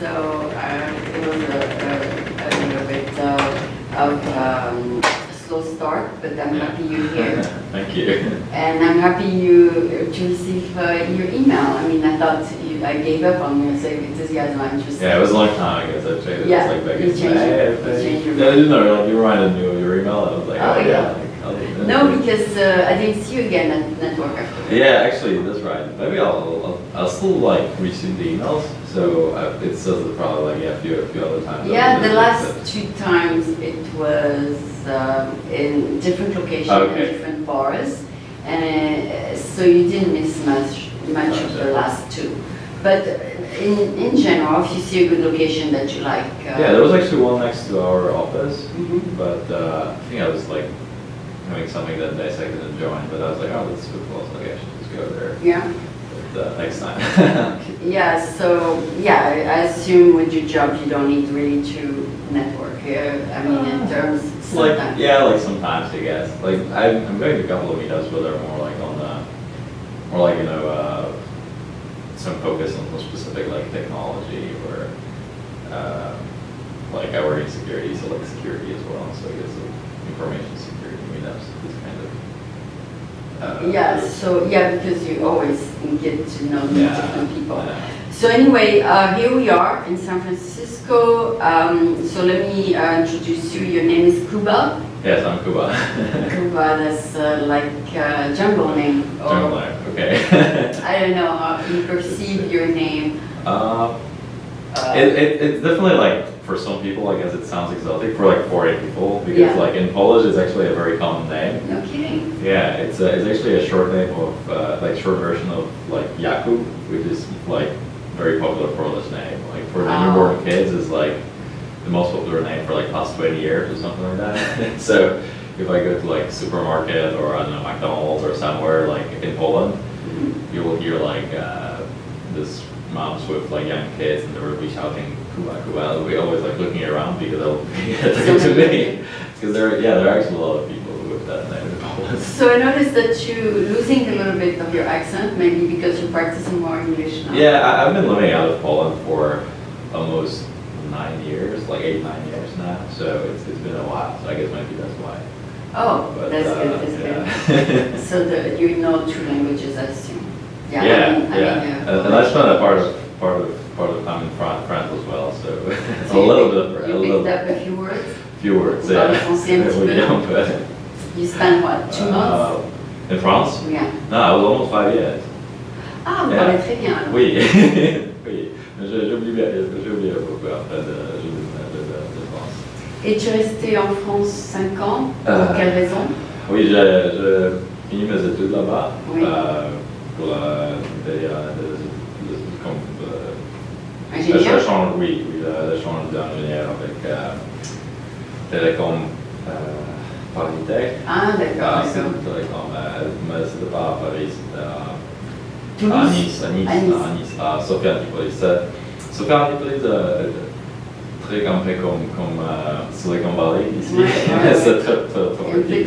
so it was a little bit of a slow start, but I'm happy you're here. Thank you. And I'm happy you to receive your email. I mean, I thought I gave up on you, so this guy's not interested. Yeah, it was a long time ago, so I checked it. Yeah, It was like back you in changed May. your Yeah, I didn't know, like, you reminded me of your email. I was like, oh yeah. Like, No, because I didn't see you again at Network after. Yeah, actually, that's right. Maybe I'll still like receive the emails. So it says it probably like a few other times. Yeah, the last 2 times it was in different locations, Okay. different bars, and so you didn't miss much of the last 2. But in general, if you see a good location that you like. Yeah, there was actually one next to our office, but I think I was like having something that day, so I couldn't join. But I was like, oh, that's good close. Like I should just go there. Yeah. But next time. Yeah. So yeah, I assume with your job you don't need really to network here. I mean, in terms like sometimes. yeah, like sometimes I guess. Like I'm going to a couple of meetups where they're more like on the, more like some focus on specific like technology or like I work in security, so like security as well. So I guess like information security meetups, this kind of. Yeah, so yeah, because you always get to know different people. Yeah. So anyway, here we are in San Francisco. So let me introduce you. Your name is Kuba. Yes, I'm Kuba. Kuba, that's like a jungle name. Jungle name, okay. I don't know how you perceive your name. It's definitely like, for some people, I guess it sounds exotic. For like foreign people, because like in Polish, it's actually a very common name. No kidding. Yeah, it's actually a short name of like short version of like Jakub, which is like very popular Polish name. Like for the newborn kids, is like the most popular name for like past 20 years or something like that. So if I go to like supermarket or I don't know McDonald's or somewhere like in Poland, you will hear like this moms with like young kids and they will be shouting Kuba Kuba. I'll be always like looking around because they'll be attention to me because there are actually a lot of people with that name in Poland. So I noticed that you're losing a little bit of your accent, maybe because you're practicing more English now. Yeah, I've been living out of Poland for almost 9 years, like 8-9 years now. So it's been a while. So I guess maybe that's why. Oh, But, that's good. That's good. So you know 2 languages, I assume. Yeah. And I spent a part of time in France as well. So it's a little bit. You picked up a few words. Few words. Parle Yeah. français un petit peu. You spent what, 2 months? In France? Yeah. No, I was almost 5 years. Ah, vous parlez très bien. Alors. Oui, oui. J'ai oublié beaucoup après de France. Et tu es resté en France 5 ans. Pour quelle raison? Oui, j'ai fini mes études là-bas. Oui. Pour Ingénieur? Oui, l'échange d'ingénieur avec Télécom Paris-Tech. Ah, d'accord. C'est Télécom, mais c'était pas à Paris, c'était Toulouse? à Nice, à Sophia Antipolis. Sophia Antipolis très campé comme Silicon Valley ici. C'est très petit.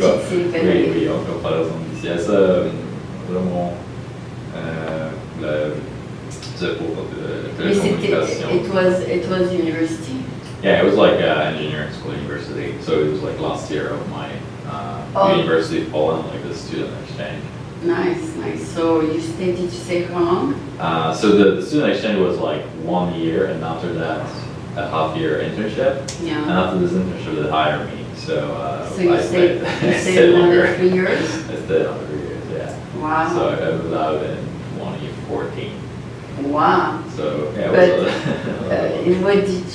Oui, en comparaison d'ici. C'est vraiment c'est pour télécommunication. It was university. Yeah, it was like engineering school, university. So it was like last year of my University of Poland, like the student exchange. Nice, nice. So you stayed, did you say how long? So the student exchange was like 1 year, and after that, a half-year internship. Yeah. And after this internship, they hired me. So you I stayed stayed another longer. 3 years? I stayed another 3 years, yeah. Wow. So I moved out in 2014. Wow. So yeah, But it was what did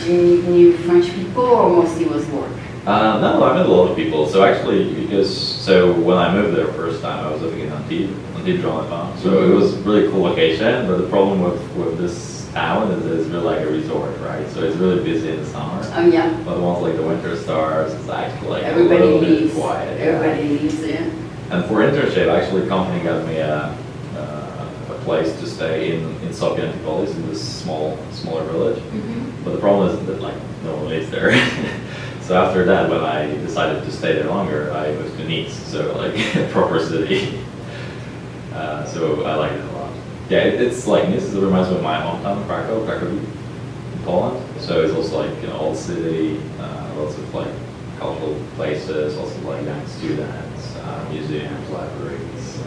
you meet new French people or mostly was work? no, I met a lot of people. So actually, so when I moved there first time, I was living in Antibes, Jean-Lefant. So it was a really cool location. But the problem with this town is it's really like a resort, right? So it's really busy in the summer. Oh yeah. But once like the winter starts, it's actually like Everybody a little leaves. bit quiet. Everybody leaves, yeah. And for internship, actually, the company got me a place to stay in Sofia Antipolis, in this smaller village. But the problem is that like no one lives there. So after that, when I decided to stay there longer, I moved to Nice, so like a proper city. So I like it a lot. Yeah, it's like Nice reminds me of my hometown, Krakow. Poland. So it's also like, you know, old city, lots of like cultural places, also like young students, museums, libraries,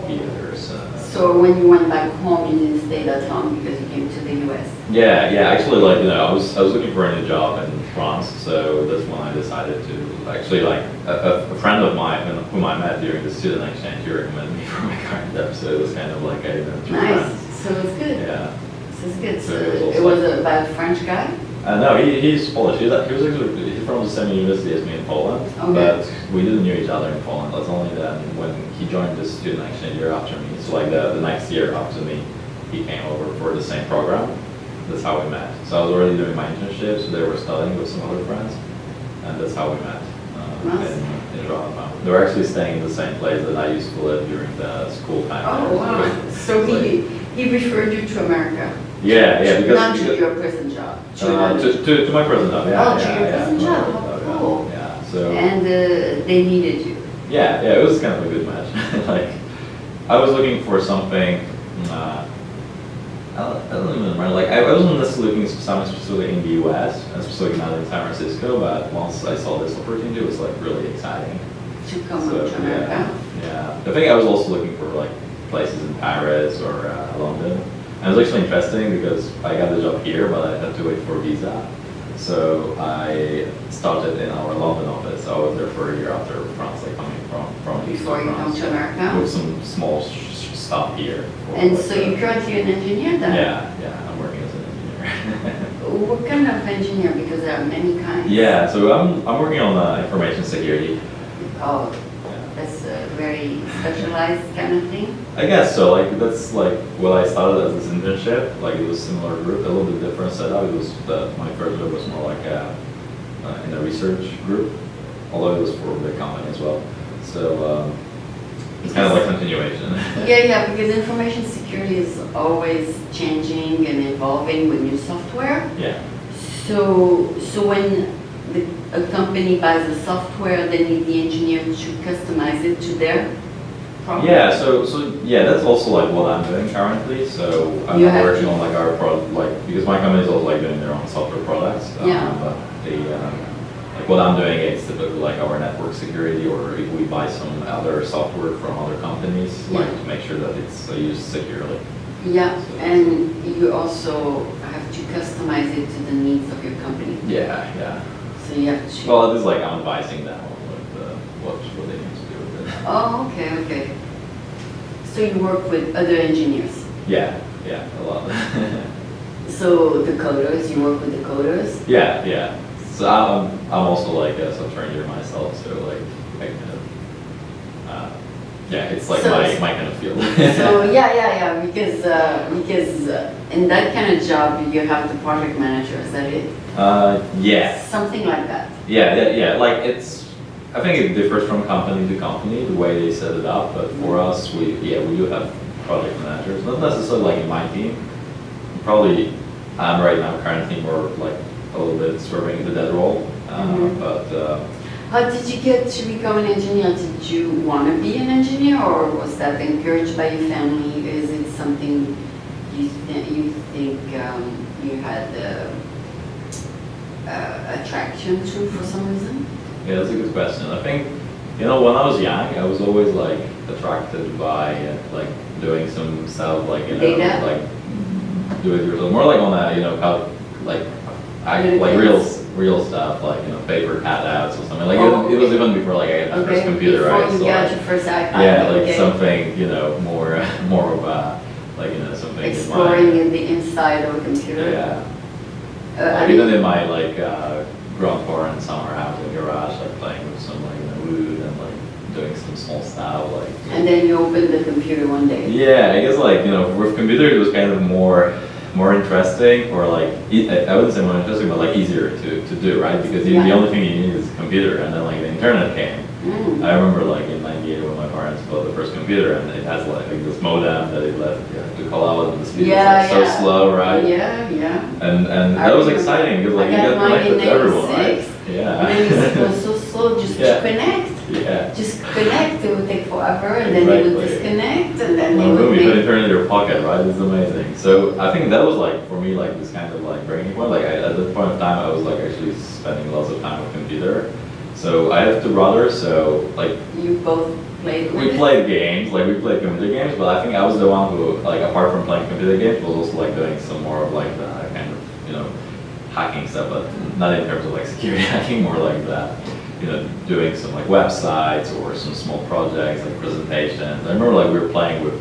theaters. So when you went back home, you didn't stay that long because you came to the US? Yeah, actually, like, you know, I was looking for a new job in France, so that's when I decided to actually, like, a friend of mine whom I met during the student exchange, he recommended me for my current job, so it was kind of like a, you know, true Nice, friend. so it's good. Yeah. So it's good. So So it was it also was about a French guy? No, he's Polish. He was actually he's from the same university as me in Poland, Okay. but we didn't know each other in Poland. That's only then when he joined the student exchange year after me. So like the next year after me, he came over for the same program. That's how we met. So I was already doing my internship, so they were studying with some other friends, and that's how we met Nice. in Toronto. They were actually staying in the same place that I used to live during the school time. Oh, there. wow. So he referred you to America? Yeah, because Not to your present job? to my present job. Yeah, Oh, to your present my job. present How cool. Yeah, so. And they needed you? Yeah, it was kind of a good match. Like, I was looking for something. I don't even remember. Like, I wasn't necessarily looking for something specifically in the U.S. and specifically not in San Francisco. But once I saw this opportunity, it was like really exciting. To come up to America? Yeah. I think I was also looking for like places in Paris or London. And it was actually interesting because I got the job here, but I had to wait for a visa. So I started in our London office. I was there for a year after France, like coming from Before you come France, to America? with some small stuff here. And like so you're currently an engineer then? Yeah, I'm working as an engineer. What kind of engineer? Because there are many kinds. Yeah, so I'm working on information security. Oh, Yeah. that's a very specialized kind of thing? I guess so. Like that's like what I started as this internship. Like it was similar group, a little bit different setup. It was my first job was more like in a research group, although it was for a big company as well. So it's kind of like continuation. Yeah, because information security is always changing and evolving with new software. Yeah. So when a company buys a software, they need the engineer to customize it to their problem. Yeah, so yeah, that's also like what I'm doing currently. So I'm You have working to- on like our product, like because my company is also like doing their own software products. Yeah. But the like what I'm doing is typically like our network security, or if we buy some other software from other companies, like Yeah. to make sure that it's used securely. Yeah, and you also have to customize it to the needs of your company. Yeah. So you have to. Well, it is like I'm advising them on what they need to do with it. Oh, okay. So you work with other engineers. Yeah, a lot. So the coders, you work with the coders. Yeah. So I'm also like a software engineer myself, so like I kind of it's like So- my kind of field. So yeah, because in that kind of job you have the project manager, is that it? Yeah. Something like that. Yeah. Like I think it differs from company to company the way they set it up, but for us we do have project managers, not necessarily like in my team. Probably I'm right now currently more like a little bit serving the dead role, but. How did you get to become an engineer? Did you want to be an engineer, or was that encouraged by your family? Is it something you think you had attraction to for some reason? Yeah, that's a good question. I think, when I was young, I was always like attracted by like doing some stuff like, Data? like do it yourself, more like on that, how like real stuff, like, paper cutouts or something. Like it was even before like I had my first computer, before right? you So, got like, your first iPad. yeah, like okay. something, more of a, like, something Exploring in in the inside of a computer. yeah. I Like, mean- even in my like grandparents' summer house in garage, like playing with some like wood and like doing some small stuff, like. And then you opened the computer one day. Yeah, I guess like with computers it was kind of more interesting, or like I wouldn't say more interesting, but like easier to do, right? Because the only thing you need is a computer, and then like the internet came. I remember like in '98 when my parents bought the first computer, and it has like this modem that it left to call out, and the speed was like so slow, right? Yeah. And that was exciting because like you got connected to everyone, right? Yeah. And then it was so slow just to Yeah. connect. Yeah. Just connect, it would take forever, and then they would Exactly. disconnect, and then they Well, would room you make. could turn in your pocket, right? It's amazing. So I think that was like for me like this kind of like breaking point. Like at that point of time, I was like actually spending lots of time with computer. So I have two brothers, so like You both played with we it? played games, like we played computer games, but I think I was the one who, like, apart from playing computer games, was also like doing some more of like the kind of, hacking stuff, but not in terms of like security hacking, more like that, doing some like websites or some small projects, like presentations. I remember like we were playing with,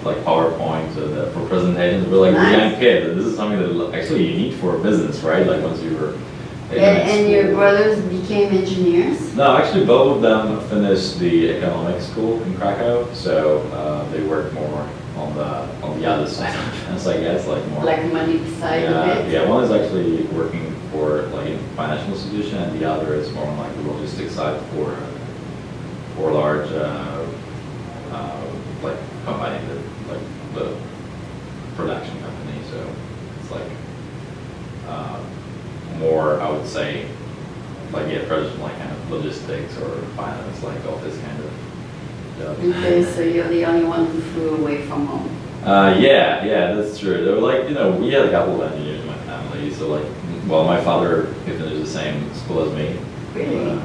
like PowerPoint for presentations. We're like Nice. young kids, and this is something that actually you need for a business, right? Like once you were. And your brothers became engineers? No, actually, both of them finished the economics school in Krakow, so they work more on the other side of the fence, I guess, like more. Like money side of it? Yeah, one is actually working for like a financial institution, and the other is more on like the logistics side for large like company, like the production company. So it's like. More, I would say, like traditional like kind of logistics or finance, like all this kind of jobs. Okay, so you're the only one who flew away from home. Yeah, that's true. There were like, we had a couple of engineers in my family. So like, well, my father, he finished the same school as me. Really?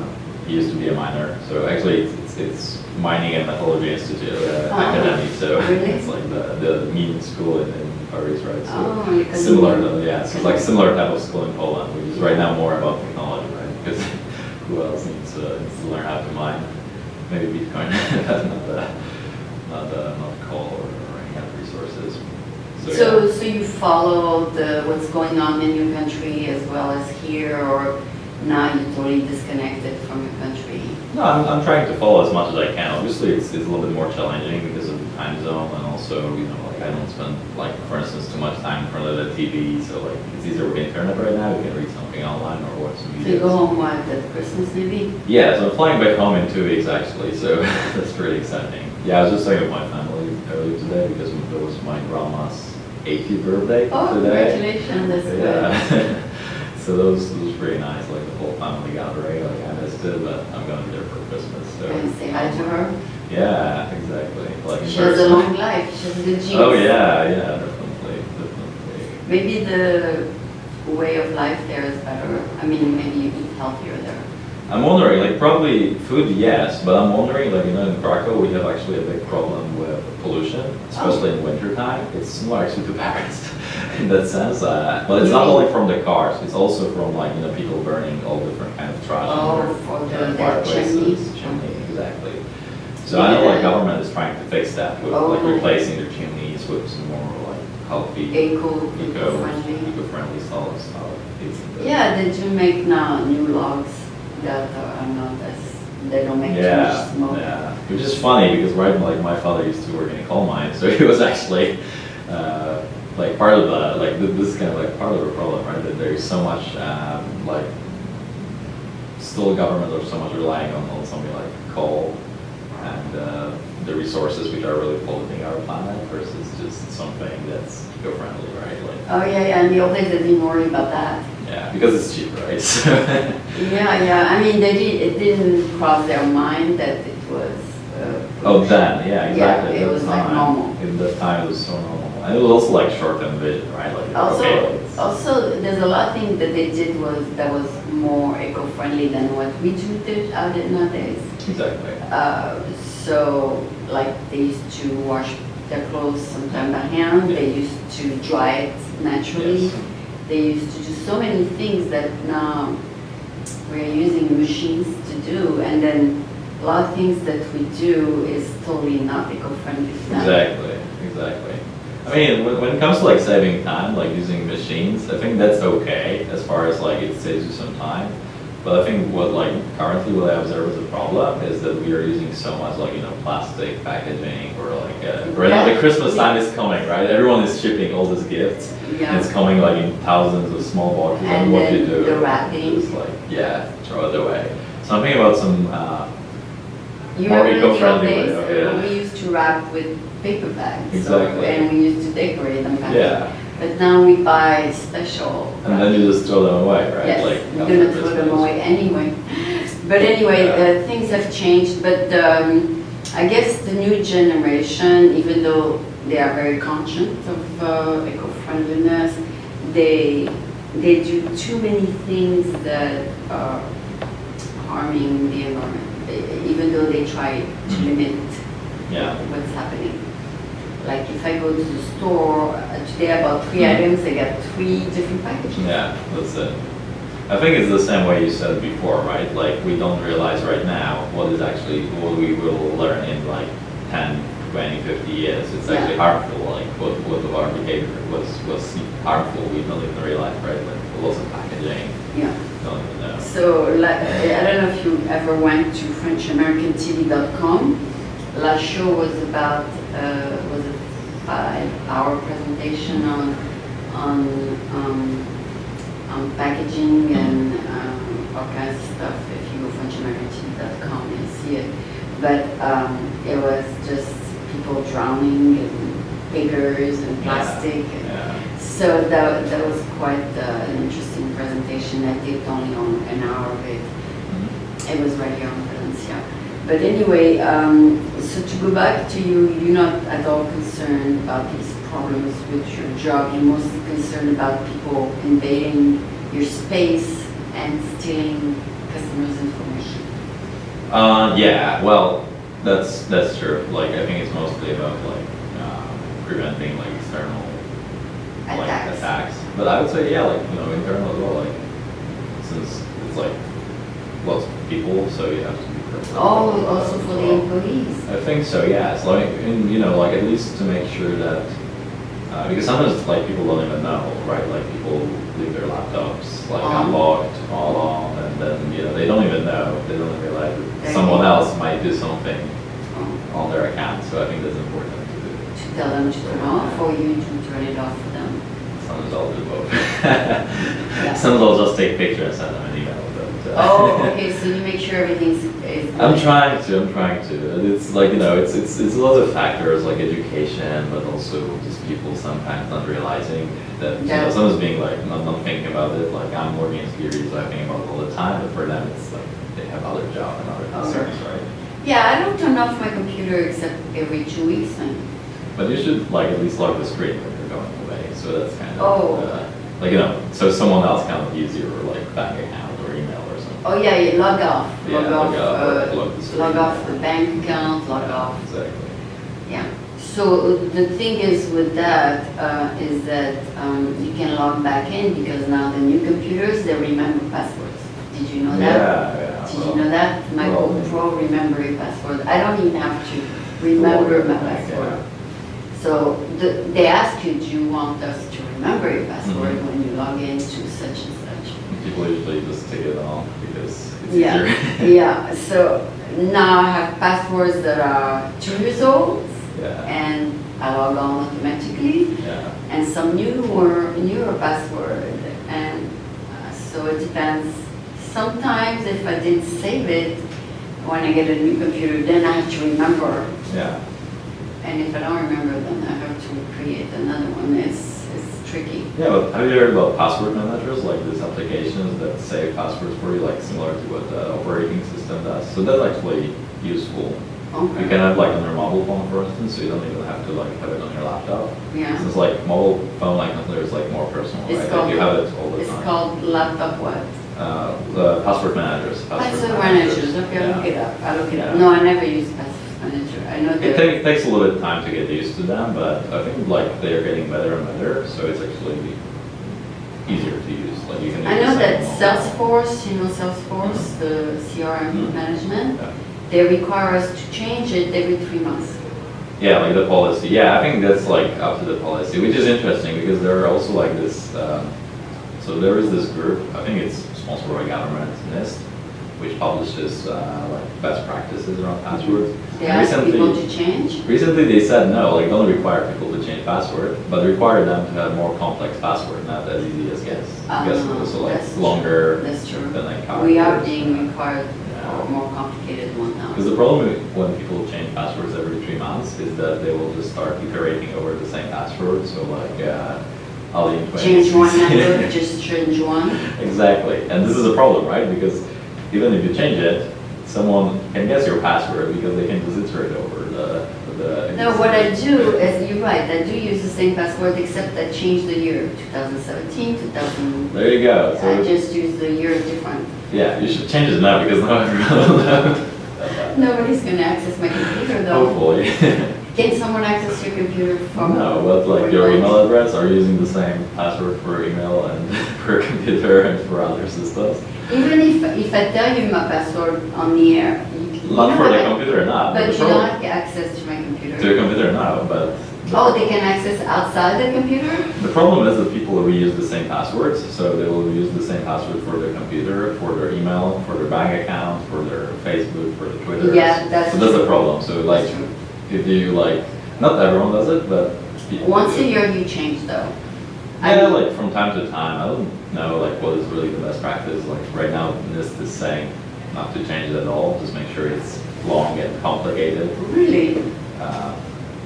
He used to be a miner. So actually, it's Mining and Metallurgy Institute Academy. So really? it's like the mean school in Paris, right? So Oh, you can similar, do- yeah. So it's like similar type of school in Poland, which is right now more about technology, right? Because who else needs to learn how to mine? Maybe Bitcoin, but not coal or any kind of resources. So you follow what's going on in your country as well as here, or now you're totally disconnected from your country? No, I'm trying to follow as much as I can. Obviously, it's a little bit more challenging because of the time zone, and also, like I don't spend, like, for instance, too much time in front of the TV. So like, it's easier with internet right now. You can read something online or watch some videos. So you go home what, at Christmas maybe? Yeah, so I'm flying back home in 2 weeks actually. So that's pretty exciting. Yeah, I was just talking with my family earlier today because it was my grandma's 80th birthday Oh, today. congratulations, that's good. Yeah. So those was pretty nice, like the whole family gathering. Like I missed it, but I'm going to be there for Christmas. So Can you say hi to her? yeah, exactly. Like in She has a person. long life, she has good genes. Oh yeah, definitely. Maybe the way of life there is better. I mean, maybe you eat healthier there. I'm wondering, like probably food, yes, but I'm wondering, like in Krakow we have actually a big problem with pollution, especially in winter time. It's similar actually to Paris in that sense. But it's not only from the cars; it's also from like people burning all different kind of trash. Oh, in for their the fireplaces, chimney, exactly. So I know like government is trying to fix that with like Oh. replacing their chimneys with some more like healthy, Eco-friendly. eco-friendly stuff. Yeah, they do make now new logs that are not as, they don't make too much smoke. Yeah, which is funny because like my father used to work in a coal mine, so he was actually like part of the this is kind of like part of the problem, right? That there's so much like still government are so much relying on something like coal and the resources which are really polluting our planet versus just something that's eco-friendly, right? Like Oh yeah, in the old days they didn't worry about that. yeah, because it's cheap, right? So Yeah, I mean, it didn't cross their mind that it was. oh, then, yeah, exactly. Yeah, it at was the like time. normal. In that time, it was so normal. And it was also like short-term vision, right? Like, okay, let's- Also, there's a lot of things that they did that was more eco-friendly than what we do nowadays. exactly. So, like, they used to wash their clothes sometime by hand. They used to dry it naturally. Yes. They used to do so many things that now we're using machines to do, and then a lot of things that we do is totally not eco-friendly. Exactly. I mean, when it comes to like saving time, like using machines, I think that's okay as far as like it saves you some time. But I think what currently what I observe as a problem is that we are using so much plastic packaging or like right now the Christmas time is coming, right? Everyone is shipping all these gifts. Yeah. And it's coming like in thousands of small boxes. And what then you do the wrapping. is like throw it away. So I'm thinking about some You more remember in the old eco-friendly way. days, Okay. we used to wrap with paper bags. Exactly. And we used to decorate them. Yeah. But now we buy special. And then you just throw them away, right? Yes, Like we're after gonna throw them Christmas. away anyway. But anyway, Yeah. things have changed, but I guess the new generation, even though they are very conscious of eco-friendliness, they do too many things that are harming the environment, even though they try to limit Yeah. what's happening. Like if I go to the store, today I bought 3 items, I got 3 different packages. Yeah, that's it. I think it's the same way you said before, right? Like we don't realize right now what we will learn in like 10, 20, 50 years. It's actually harmful, like what of our behavior was harmful, we don't even realize, right? Like the loss of packaging, Yeah. don't even know. So like, I don't know if you ever went to FrenchAmericanTV.com. Last show was about was a 5-hour presentation on packaging and all kinds of stuff. If you go FrenchAmericanTV.com, you'll see it. But it was just people drowning in papers and plastic. Yeah. So that was quite an interesting presentation. I did only on an hour of it. It was right here on Valencia. But anyway, so to go back to you, you're not at all concerned about these problems with your job. You're mostly concerned about people invading your space and stealing customers' information. Yeah, well, that's true. Like I think it's mostly about like preventing like external attacks. But I would say like internal as well. Like since it's like lots of people, so you have to be careful. Oh, also for the employees. I think so. Yeah. So like like at least to make sure that because sometimes like people don't even know, right? Like people leave their laptops like unlocked all on, and then they don't even know. They don't realize that someone else might do something on their account. So I think that's important to do. To tell them to turn off, or you to turn it off for them. Sometimes I'll do both. Sometimes I'll just take pictures and send them an email. Oh, okay. So you make sure everything's is good. I'm trying to. It's like it's lots of factors like education, but also just people sometimes not realizing that someone's being like not thinking about it. Like I'm working in security, so I think about it all the time. But for them, it's like they have other job and other concerns, right? Yeah, I don't turn off my computer except every 2 weeks. But you should like at least lock the screen when you're going away. So that's kind of so someone else can't use your like bank account or email or something. Oh yeah, you log off. Log off the bank account, log off. Exactly. Yeah. So the thing is with that is that you can log back in because now the new computers, they remember passwords. Did you know that? Yeah. Did you know that? My GoPro remember your password. I don't even have to remember my password. So they ask you, do you want us to remember your password when you log into such and such? People usually just take it off because it's easier. Yeah, so now I have passwords that are 2 years old and I log on automatically and some newer password, and so it depends. Sometimes if I didn't save it, when I get a new computer, then I have to remember. Yeah. And if I don't remember, then I have to create another one. It's tricky. Yeah, but have you heard about password managers, like these applications that save passwords for you, like similar to what the operating system does? So that's actually useful. Okay. You can have like on your mobile phone, for instance, so you don't even have to like have it on your laptop. Yeah. Since like mobile phone like is like more personal, It's right? called, like you have it all the time. It's called laptop what? Password managers. Password managers. Okay, I'll look it up. I'll look it up. No, I never use password manager. I know that. It takes a little bit of time to get used to them, but I think like they are getting better and better, so it's actually easier to use. Like you can. I know that Salesforce, Salesforce, the CRM management, they require us to change it every 3 months. Yeah, like the policy. Yeah, I think that's like up to the policy, which is interesting because there are also like this. So there is this group. I think it's sponsored by government, NIST, which publishes like best practices around passwords. They ask people to change? Recently they said no, like don't require people to change password, but require them to have more complex password, not as easy as guess. Guess so like longer than like characters. We are being required for more complicated one now. Because the problem when people change passwords every 3 months is that they will just start iterating over the same password. So like change one number, just change one. Exactly, and this is a problem, right? Because even if you change it, someone can guess your password because they can just iterate over the. No, what I do is, you're right, I do use the same password except I changed the year, 2017, 2000. There you go. So I just use the year different. yeah, you should change it now because now everyone will know. Nobody's gonna access my computer though. Hopefully. Can someone access your computer from? No, but like your email address, are you using the same password for email and for computer and for other systems? Even if I tell you my password on the air, Not for the computer, not. But you for- don't have access to my computer. To the computer, no, but. Oh, they can access outside the computer? The problem is that people reuse the same passwords, so they will use the same password for their computer, for their email, for their bank account, for their Facebook, for their Twitter. Yeah, that's So that's the true. problem. So like, That's true. if you like, not everyone does it, but people Once do. a year you change though. Yeah, like from time to time. I don't know like what is really the best practice. Like right now, NIST is saying not to change it at all. Just make sure it's long and complicated. Really?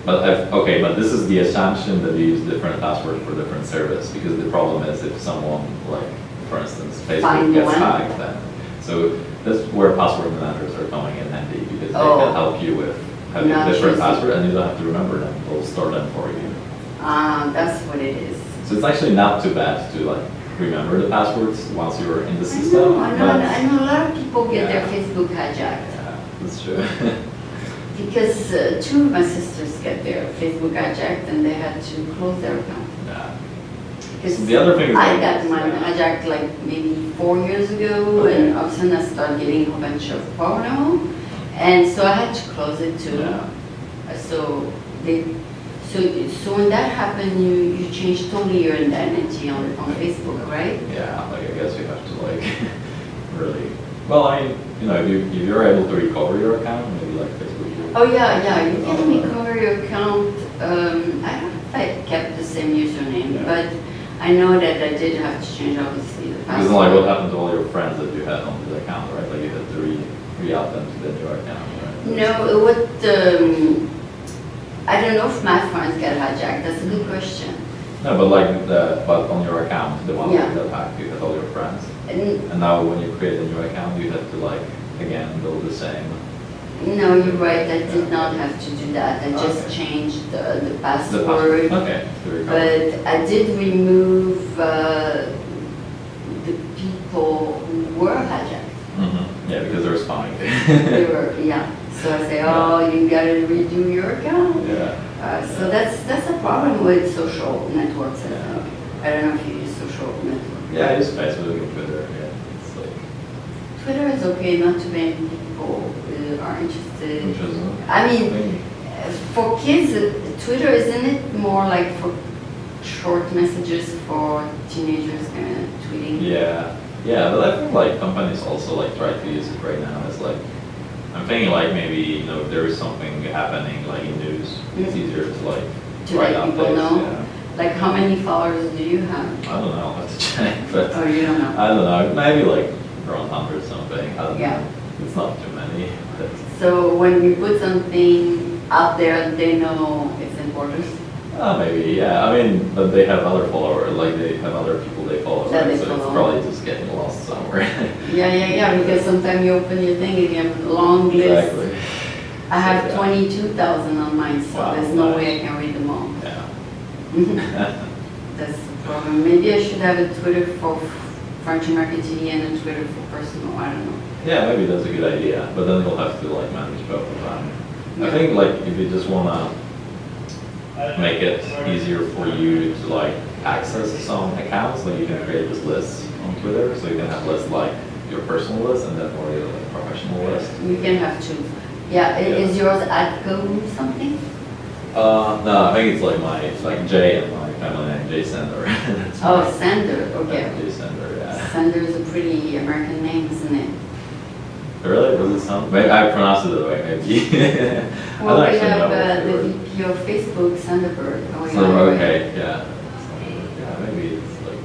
But this is the assumption that you use different passwords for different service, because the problem is if someone, like, for instance, Facebook Find gets one. hacked, then, so that's where password managers are coming in handy, because they Oh. can help you with having Not different choosing. passwords, and you don't have to remember them, they'll store them for you. That's what it is. So it's actually not too bad to, like, remember the passwords once you're in the I system. know, but- I know a lot of people get their Yeah. Facebook hijacked. Yeah, that's true. Because two of my sisters get their Facebook hijacked and they had to close their account. Yeah. Because The other thing is I like- got mine yeah. hijacked like maybe 4 years ago, Okay. and all of a sudden I started getting a bunch of porno, and so I had to close it too. Yeah. So they, so when that happened, you changed totally your identity on Facebook, right? Yeah, like I guess you have to like really. Well, I mean, you know, if you're able to recover your account, maybe like Facebook. Oh yeah, you can recover your account. I don't know if I kept the same username, Yeah. but I know that I did have to change obviously the Because password. like what happened to all your friends that you had on the account, right? Like you had to re-out them to the new account, right? No, I don't know if my friends got hijacked. That's a good question. No, but but on your account, the one Yeah. that got hacked, you had all your friends. And And now when you create a new account, you have to like, again, build the same. no, you're right. I did not have to do that. I just Okay. changed the The password. Okay, to recover. But I did remove the people who were hijacked. Yeah, because they're spying. They were, yeah. So I say, oh, you gotta redo your account. Yeah. So that's a problem with social networks, I Yeah. think. I don't know if you use social networks. Yeah, I use Facebook and Twitter, yeah. It's like, Twitter is okay, not too many people are interested. which is, I mean, for kids, Twitter, isn't it more like for short messages for teenagers kind of tweeting? yeah, but I think like companies also like try to use it right now. It's like, I'm thinking like maybe, you know, if there is something happening like in news, it's easier to like To write let people updates, know? yeah. Like, how many followers do you have? I don't know, I'll have to check, but Oh, you don't know? I don't know, maybe like around 100 something, I don't Yeah. know. It's not too many, but So when you put something out there, they know it's important. maybe, yeah. I mean, but they have other followers, like they have other people they follow, That right? they So it's follow. probably just getting lost somewhere. Yeah, because sometimes you open your thing and you have a long list. Exactly. I have Yeah. 22,000 on mine, so Wow, there's no nice. way I can read them all. Yeah. That's the problem. Maybe I should have a Twitter for French American TV and a Twitter for personal, I don't know. Yeah, maybe that's a good idea, but then you'll have to like manage both of them. I Yeah. think like if you just wanna make it easier for you to like access some accounts, like you can create this list on Twitter, so you can have lists like your personal list and then more your like, professional list. You can have two. Yeah, Yeah. is yours at go something? No, I think it's like Jay and my family name, Jay Sendor. That's Oh, my- Sender, okay. Jay Sendor, yeah. Sender is a pretty American name, isn't it? Really? Was it sound? Maybe I pronounced it that way, maybe. I Well, don't we actually have know what the they were. VP of Facebook, Sanderberg. going So, on. okay, yeah. Yeah, maybe it's like,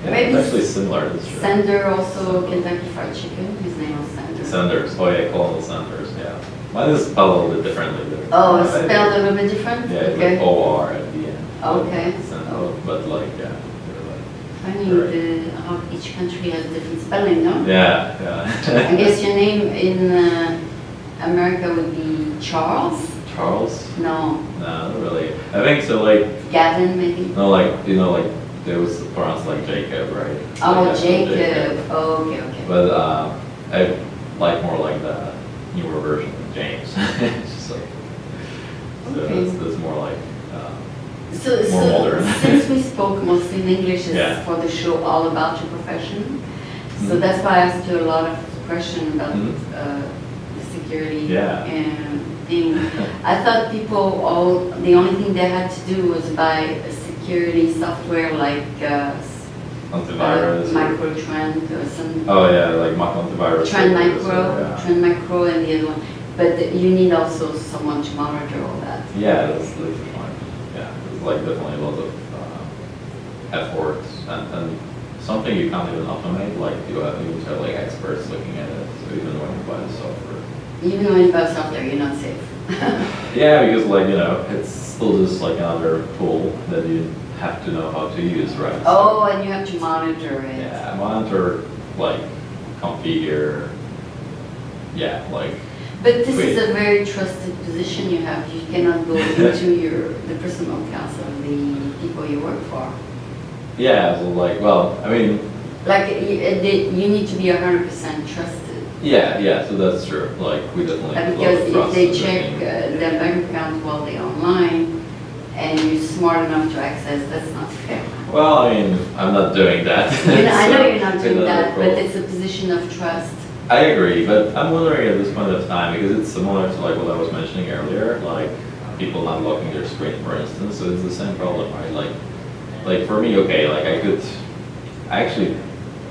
yeah, Maybe it's actually similar, that's true. Sender, also Kentucky Fried Chicken, his name was Sender. Sanders, oh yeah, Colonel Sanders, yeah. Mine is spelled a little bit differently. Oh, Maybe. spelled a little bit different? Yeah, it's Okay. like OR at the end. Okay. Sanders, but like, yeah. they're like- Funny, Right. how each country has different spelling, no? Yeah, yeah. I guess your name in America would be Charles? Charles? No. No, not really. I think so, like, Gavin, maybe? no, like, you know, like, it was pronounced like Jacob, right? Oh, Like, Jacob. Oh, okay, okay. But I like more like the newer version of James. It's just like, so Okay. that's more like, So, more modern. since we spoke mostly in English, is Yeah. for the show all about your profession. So Mhm. that's why I asked you a lot of questions about Mhm. the security Yeah. and thing. I thought the only thing they had to do was buy a security software like antivirus. or- Microtrend or some. Oh yeah, like mock antivirus. Trend service, Micro, yeah. Trend Micro and the other one. But you need also someone to monitor all that. Yeah, that's the point. Yeah, it's like definitely a lot of effort and something you can't even automate. Like you need to have like experts looking at it. So even when you buy the software. Even when you buy software, you're not safe. Yeah, because like it's still just like another tool that you have to know how to use, right? Oh, and you have to monitor it. Yeah, monitor, like configure. Yeah, like. But this is Wait. a very trusted position you have. You cannot go into the personal accounts of the people you work for. Yeah, so like, well, I mean, Like, you need to be 100% trusted. yeah, so that's true. Like, we definitely. have a lot Because of if trust they in the check team. their bank account while they're online, and you're smart enough to access, that's not fair. Well, I mean, I'm not doing that. I know so you're not it's doing another that, but problem. it's a position of trust. I agree, but I'm wondering at this point of time, because it's similar to like what I was mentioning earlier, like people not locking their screen, for instance, so it's the same problem, right? Like for me, okay, like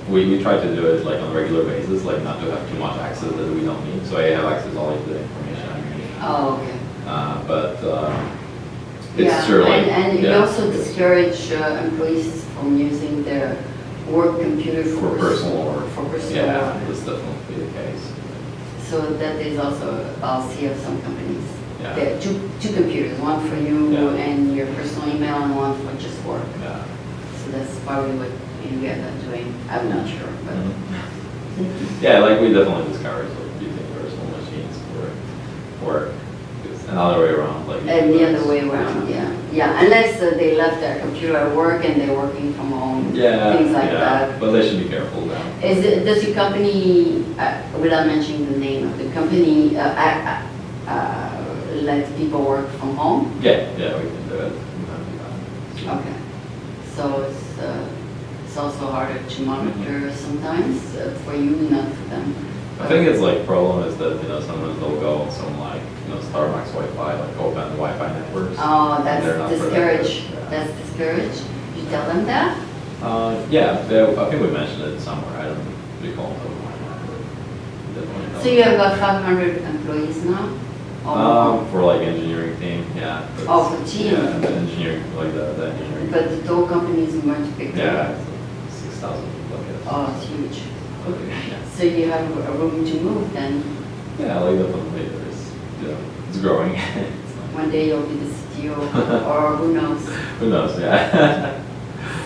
we try to do it like on a regular basis, like not to have too much access that we don't need, so I have access all of the information I need. Oh, okay. But Yeah, it's true, like. and you yeah. also discourage employees from using their work computer For personal work. For personal Yeah, work. that's definitely the case. So that is also a policy of some companies. Yeah. There are two computers, one for you Yeah. and your personal email and one for just work. Yeah. So that's probably what you guys are doing. I'm not sure, but. Yeah, like we definitely discourage like using personal machines for work. It's another way around, like. And the other way around, yeah. Yeah, unless they left their computer at work and they're working from home. Yeah. Things like yeah, that. But they should be careful now. Does your company, without mentioning the name of the company, let people work from home? Yeah, we can do it. We can do that. Okay. So it's also harder to monitor sometimes for you, not for them. I think it's like problem is that sometimes they'll go on some like Starbucks Wi-Fi, like open Wi-Fi networks. Oh, and they're not that's productive. discouraged. Yeah. That's discouraged. You tell them that? I think we mentioned it somewhere. I don't recall. Definitely So you have about 500 employees now? Or- for like engineering team, yeah. but- Oh, for team. Yeah, the engineering, like the engineering. But the whole company is much bigger. Yeah, it's 6,000 people, I guess. Oh, it's huge. Yeah. So you have a room to move then. Yeah, like definitely there's, it's growing. It's not- One day you'll be the CTO or who knows. Who knows, yeah.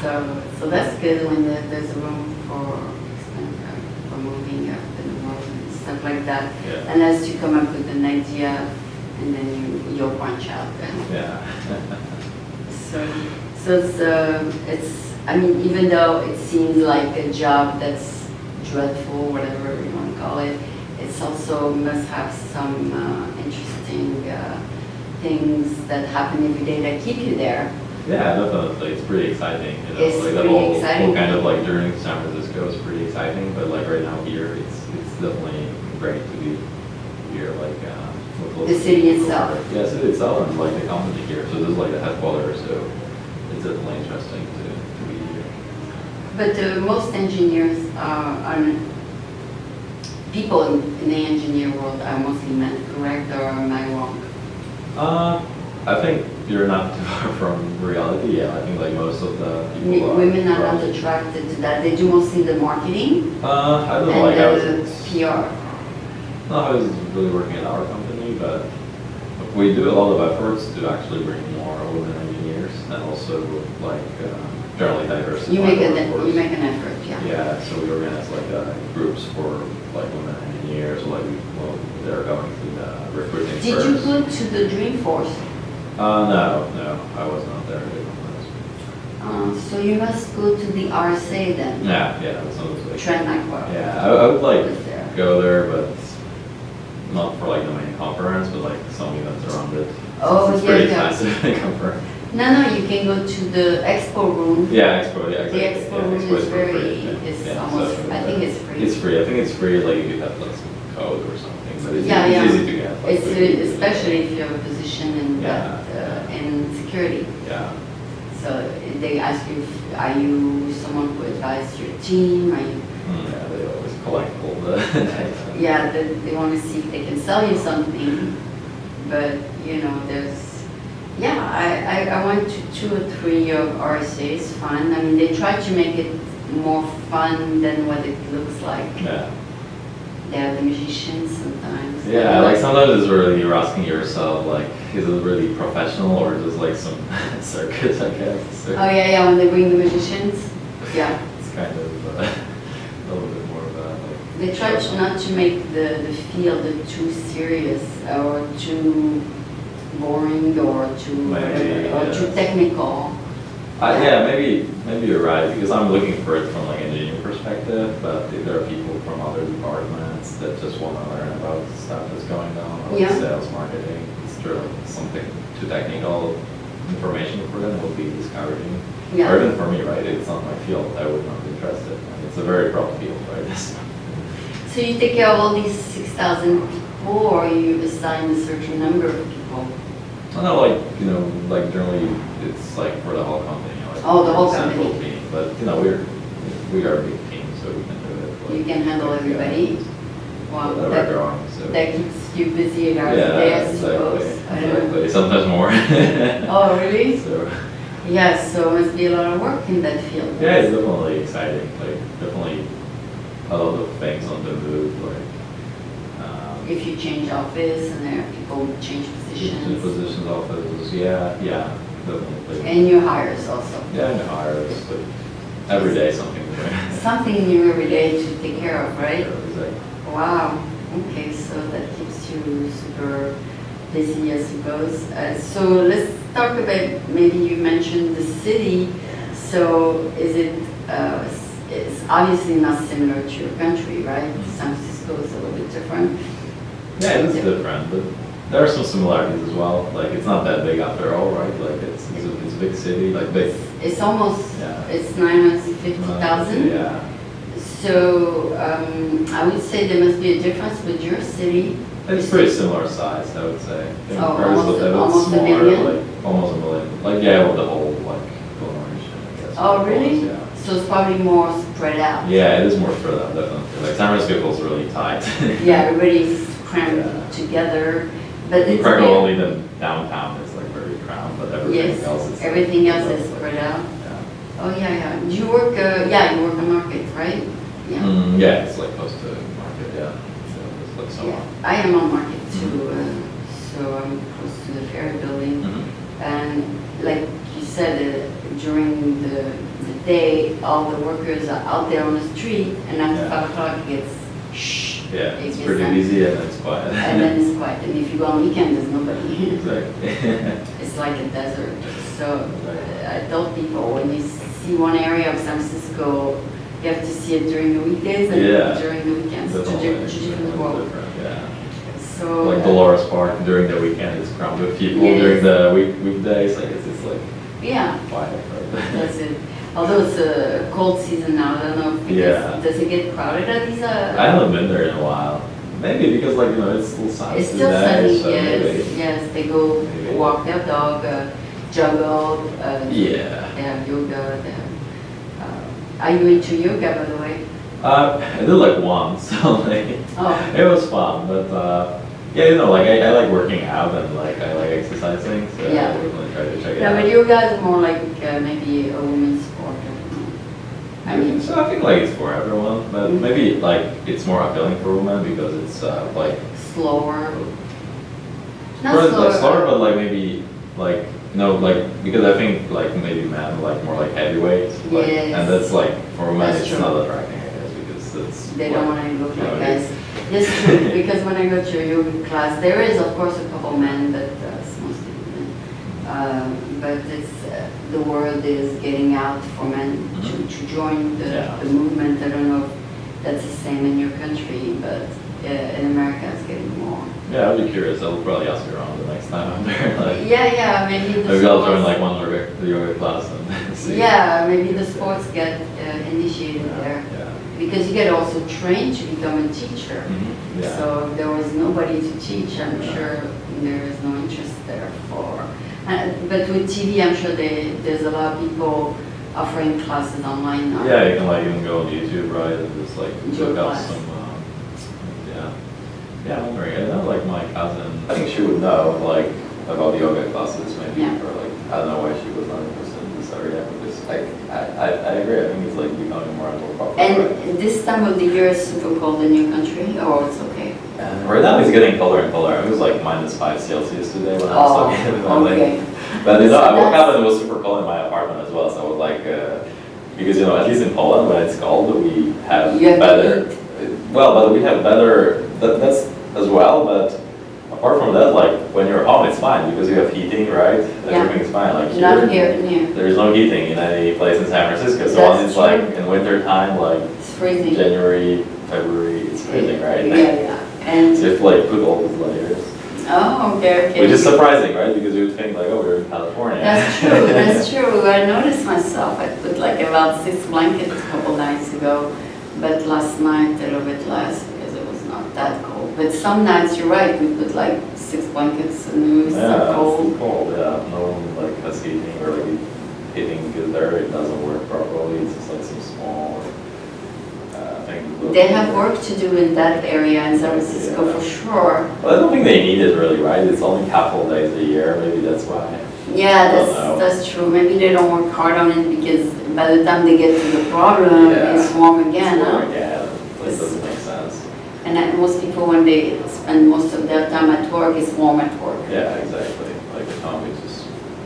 So that's good when there's a room for moving up in the world and stuff like that. Yeah. Unless you come up with an idea and then you'll branch out then. Yeah. So it's, I mean, even though it seems like a job that's dreadful, whatever you want to call it, it's also must have some interesting things that happen every day that keep you there. Yeah, definitely. It's pretty exciting. It's like the pretty whole exciting. kind of like journey to San Francisco is pretty exciting. But like right now here, it's definitely great to be here. Like with lots The of city people itself. over. Yeah, city itself and like the company here. So this is like the headquarters. So it's definitely interesting to be here. But most engineers people in the engineer world are mostly men, correct, or am I wrong? I think you're not too far from reality. Yeah, I think like most of the people Women are not from- attracted to that. They do mostly the marketing I don't know. and Like I the was. PR. No, I was really working at our company, but we do a lot of efforts to actually bring more women engineers and also like generally diverse. You make an workforce. effort, yeah. Yeah, so we organize like groups for like women engineers, or like well, they're going through the recruiting Did first. you go to the Dreamforce? No, I was not there. So you must go to the RSA then? Yeah, that's not like. Trend Aqua. Yeah, I would like Was there. go there, but not for like the main conference, but like some events around it. Oh, It's yeah, pretty yeah. expensive conference. No, you can go to the expo room. Yeah, Expo, yeah, The exactly. expo Yeah, room Expo is for very, free, yeah. it's Yeah, almost, so, I think it's free. It's free. I think it's free. Like you have like some code or something, but it's, Yeah, it's yeah. easy to get. Like, It's quickly. especially if you have a position in Yeah. that, in security. Yeah. So they ask you, are you someone who advises your team? Are you, Yeah, they always collect all the data. yeah, they want to see if they can sell you something. But, you know, I went to 2 or 3 of RSA's fun. I mean, they try to make it more fun than what it looks like. Yeah. They have the musicians sometimes. Yeah, like sometimes it's really you're asking yourself like, is it really professional or just like some circus? I guess. So Oh, yeah, when they bring the musicians. Yeah. it's kind of a little bit more of a like. They try show. not to make the field too serious or too boring or too Maybe, or yeah. too technical. Yeah, maybe you're right because I'm looking for it from like an engineering perspective, but if there are people from other departments that just want to learn about the stuff that's going on, or Yeah. sales, marketing, it's really something too technical information for them would be discouraging. Yeah. Or even for me, right? It's not my field. I would not be interested. And it's a very broad field, right? So you take care of all these 6,000 people, or you assign a certain number of people? I know, like generally, it's like for the whole company. Like Oh, the whole central company. team. But we are a big team, so we can do it. You can handle everybody? Wow, Whatever that, they're on, so. that keeps you busy 8 hours a day, I suppose. I don't know. Exactly. Sometimes more. Oh, really? So, Yes, so it must be a lot of work in that field. yeah, it's definitely exciting. Like, definitely a lot of things on the move. If you change office and there are people who change Positions, positions. offices, yeah, definitely. And new hires also. Yeah, and hires, like, every day something new. Something new every day to take care of, right? Exactly. Wow, okay, so that keeps you super busy, I suppose. So let's talk about, maybe you mentioned the city. So is it's obviously not similar to your country, right? San Francisco is a little bit different. Yeah, it's different, but there are some similarities as well. Like, it's not that big after all, right? Like, it's a big city, like big. It's almost, Yeah. it's 950,000. Yeah. So I would say there must be a difference with your city. It's pretty similar size, I would say. I think Oh, ours is almost- a bit almost a smaller, million? like almost a million. Like, yeah, with the whole like coloration, I guess. Oh, really? Yeah. So it's probably more spread out. Yeah, it is more spread out, definitely. Like, San Francisco feels really tight. Yeah, everybody's crammed Yeah. together, but it's Prague, very- only the downtown is like very crammed, but everything Yes, else is. everything else is spread out. Yeah. Oh, yeah. Do you work, you work on market, right? Yeah. Yeah, it's like close to market, yeah. So it's like so Yeah, on. I am on market too, so I'm close to the ferry building. Mhm. And like you said, during the day, all the workers are out there on the street, and after Yeah. 5 o'clock, it gets shh. Yeah, it it's gets pretty done. busy and it's quiet. And then it's quiet, and if you go on weekend, there's nobody. Exactly. It's like a desert. So I tell people, when you see one area of San Francisco, you have to see it during the weekdays and Yeah. during the weekends. It's a different world. Yeah. So Like Dolores Park during the weekend is crammed with people. Yes. During the weekdays, I guess it's like yeah, quiet, right? that's it. Although it's a cold season now, I don't know. Because Yeah. Does it get crowded at these? I haven't been there in a while. Maybe because like it's still sunny It's still today, sunny. so Yes, maybe. yes. They go Maybe. walk their dog, juggle. Yeah. They have yoga. They have, are you into yoga, by the way? I did like once, so like Oh. it was fun, but yeah, like I like working out and like I like exercising, so Yeah. I would really try to check it No, out. but yoga is more like maybe a woman's sport. I don't know. I mean, So I think like it's for everyone, but Mhm. maybe like it's more appealing for women because it's like slower. Not Not slower. slower, but like maybe like like, because I think like maybe men like more like heavyweights, like, Yes. and that's like for men That's it's true. not attracting, I guess, because it's They don't want to look you know, like guys. That's true, because when I go to a yoga class, there is of course a couple men, but it's mostly women. But it's, the world is getting out for men to join Yeah. the movement. I don't know if that's the same in your country, but in America it's getting more. Yeah, I'd be curious. I'll probably ask you around the next time I'm there. Like, Yeah, maybe the maybe I'll join sports- like one yoga class and see. Yeah, maybe the sports get initiated there. Yeah. Because you get also trained to become a teacher. Mhm. Yeah. So if there was nobody to teach, I'm Yeah. sure there is no interest there for. But with TV, I'm sure there's a lot of people offering classes online now. Yeah, you can like even go on YouTube, right, and just like Do a look up class. some, yeah. Yeah, I'm wondering, I know like my cousin, I think she would know like about yoga classes maybe, Yeah. or like, I don't know why she was not interested in this area, because like, I agree, I think it's like becoming more and more popular. right? And this time of the year is super cold in your country, or it's okay? Right now it's getting colder and colder. It was like -5 Celsius today when I was Oh, looking at my okay. But you know, So I woke that's- up and it was super cold in my apartment as well. So I was like, because you know, at least in Poland when it's cold, we have You have better. heat. Well, but we have better. That's as well. But apart from that, like when you're home, it's fine because you have heating, right? Yeah. Everything's fine. Like Not here, near. there's no heating in any place in San Francisco. So That's when it's true. like in winter time, like It's freezing. January, February, it's freezing, right? Yeah. And, So you have to like put all these layers. oh, okay. Which is surprising, right? Because you would think like, oh, we're in California. That's true, that's true. I noticed myself, I put like about 6 blankets a couple nights ago, but last night a little bit less because it was not that cold. But some nights, you're right, we put like 6 blankets and it was so Yeah, cold. it's cold, yeah. No one like has heating or like heating because there it doesn't work properly. It's just like some small thing. They have work to do in that area in San Francisco Yeah. for sure. Well, I don't think they need it really, right? It's only a couple of days a year. Maybe that's why. Yeah, I don't know. that's true. Maybe they don't work hard on it because by the time they get to the problem, Yeah. it's warm again. It's Huh? warm again. It doesn't make sense. And most people, when they spend most of their time at work, it's warm at work. Yeah, exactly. Like at home, you just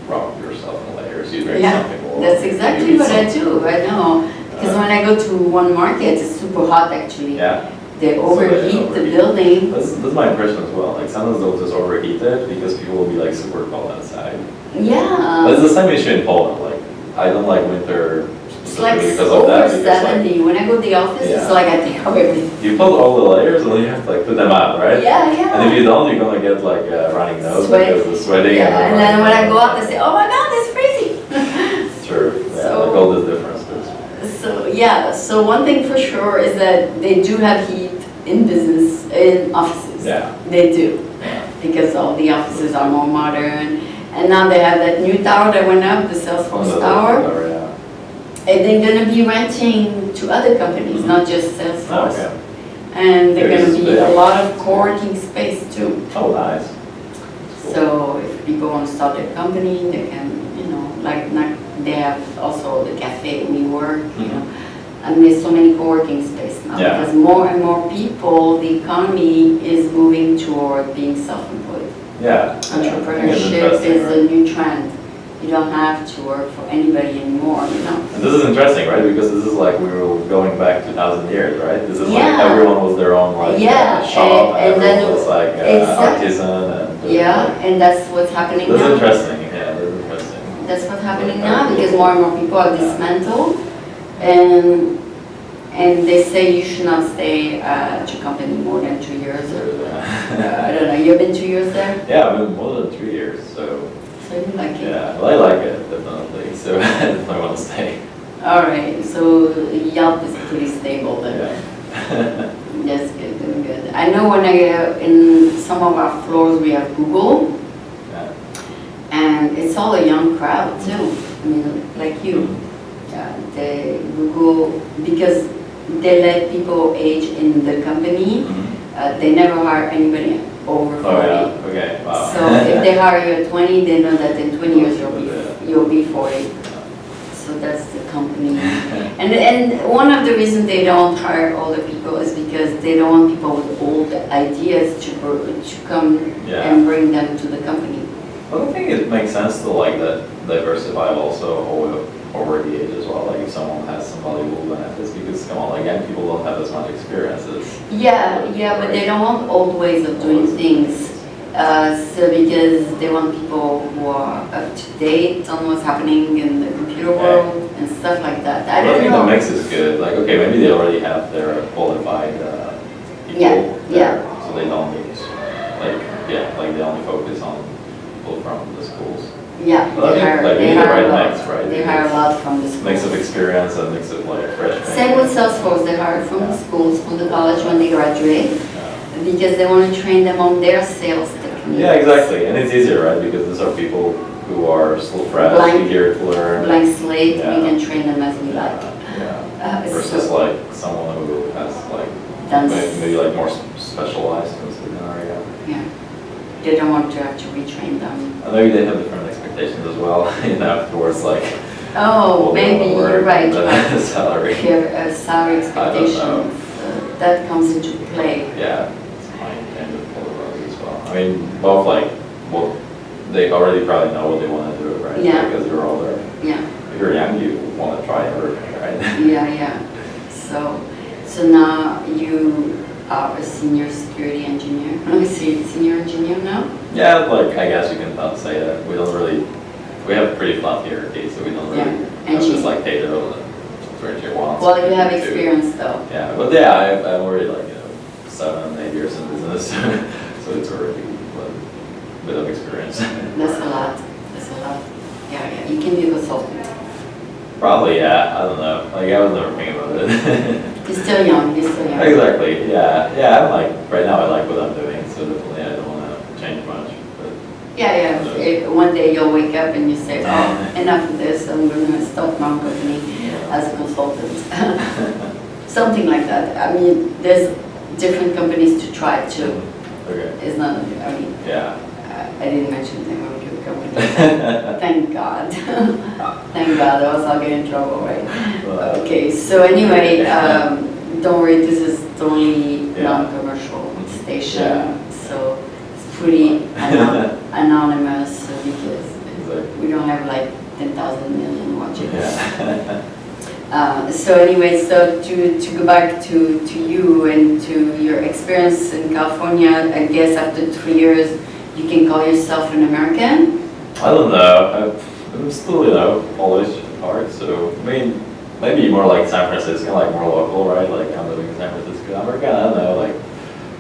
wrap yourself in layers. You drink Yeah, something warm. that's you exactly eat what I something. do. I know. Because when I go to one market, it's super hot actually. Yeah. They overheat the overheat. building. That's my impression as well. Like sometimes they'll just overheat it because people will be like super cold outside. But Yeah. it's the same issue in Poland. Like I don't like winter It's like specifically because of over that. Because 70. When I go to the office, it's Yeah. like I take off everything. like you put all the layers and then you have to like put them out, right? Yeah, yeah. And if you don't, you're gonna get like a running nose Sweat. because of the sweating. Yeah, and then when I go out, they say, oh my God, it's freezing. It's true. Yeah, So- like all this difference. So yeah, so one thing for sure is that they do have heat in business, in offices. Yeah. They do, Yeah. because all the offices are more modern. And now they have that new tower that went up, the Salesforce Tower. Yeah. And they're gonna be renting to other companies, not just Oh, Salesforce. okay. And they're There gonna is- be yeah. a lot of co-working space too. Oh, nice. Cool. So if people want to start their company, they can, they have also the cafe we work, and there's so many co-working space now. Yeah. Because more and more people, the economy is moving toward being self-employed. Yeah. Entrepreneurship is a new trend. You don't have to work for anybody anymore, you know? And this is interesting, right? Because this is like we were going back 2,000 years, right? This is like Yeah. everyone was their own like Yeah, shop, and then everyone was like exactly. artisan and Yeah, and that's what's happening That's now. interesting. Yeah, that's interesting. That's what's happening now because more and more people are dismantled, and they say you should not stay at your company more than 2 years. I don't know. You've been 2 years there, Yeah, I've been more than 3 years, so so you like it. yeah, well, I like it definitely. So I definitely want to stay. All right. So Yelp is pretty stable then. Yeah. That's good. Doing good. I know when in some of our floors we have Google, Yeah. and it's all a young crowd too. I mean, like you. They Google because they let people age in the company. Mhm. They never hire anybody over 40. Oh yeah. Okay. Wow. So if they hire you at 20, they know that in 20 years you'll be 40. So that's the company. And one of the reasons they don't hire older people is because they don't want people with old ideas to come Yeah. and bring them to the company. But I think it makes sense to like that diversify also over the age as well. Like if someone has some valuable benefits, because come on, like young people don't have as much experiences. Yeah, but they don't want old ways of doing things. So because they want people who are up to date on what's happening in the computer world and stuff like that. I I don't think know. the mix is good. Like, okay, maybe they already have their qualified people Yeah, there, so they don't need, like they only focus on people from the schools. Yeah, But I think, like, you need the right mix, right? They hire a lot from the schools. Mix of experience and mix of like fresh. Same with Salesforce, they hire from the schools, from the college when they graduate, Yeah. because they want to train them on their sales techniques. Yeah, exactly, and it's easier, right? Because these are people who are still fresh, Blank- eager to learn. Blank slate, Yeah. we can train them as we like. Yeah. Versus So- like someone who has like Done maybe like more specialized in a certain area. Yeah, they don't want to have to retrain them. And maybe they have different expectations as well, towards like. Oh, maybe, you're right. The salary. If you have a salary I don't know. expectations, that comes into play. Yeah, it's my kind of polarized as well. I mean, both like, well, they already probably know what they want to do, right? Yeah. Because you're older. Yeah, If you're young, you want to try everything, right? yeah. So now you are a senior security engineer. Senior engineer now? Yeah, like, I guess you can say that. We have pretty flat hierarchy, so we don't really Yeah. have this like data for tier one. Well, you have two. experience though. Yeah, but yeah, I'm already like, 7, 8 years in business, so it's already a bit of experience. That's a lot. Yeah. You can be a consultant. Probably, yeah, I don't know. Like, I was never thinking about it. You're still young. Exactly, yeah, I'm like, right now I like what I'm doing, so definitely I don't want to change much, but. Yeah. If one day you'll wake up and you say, oh, enough of this, I'm going to start my own company as a consultant. Something like that. I mean, there's different companies to try too. Okay. It's not, I mean, Yeah. I didn't mention the name of your company. Thank God. Thank God, or else I'll get in trouble, right? Okay, so anyway, don't worry, this is the only non-commercial station, Yeah. so it's pretty anonymous because Exactly. we don't have like 10,000 million watching. Yeah. So anyway, so to go back to you and to your experience in California, I guess after 3 years, you can call yourself an American? I don't know. I'm still, Polish at heart, so I mean, maybe more like San Francisco, like more local, right? Like I'm living in San Francisco, American. I don't know, like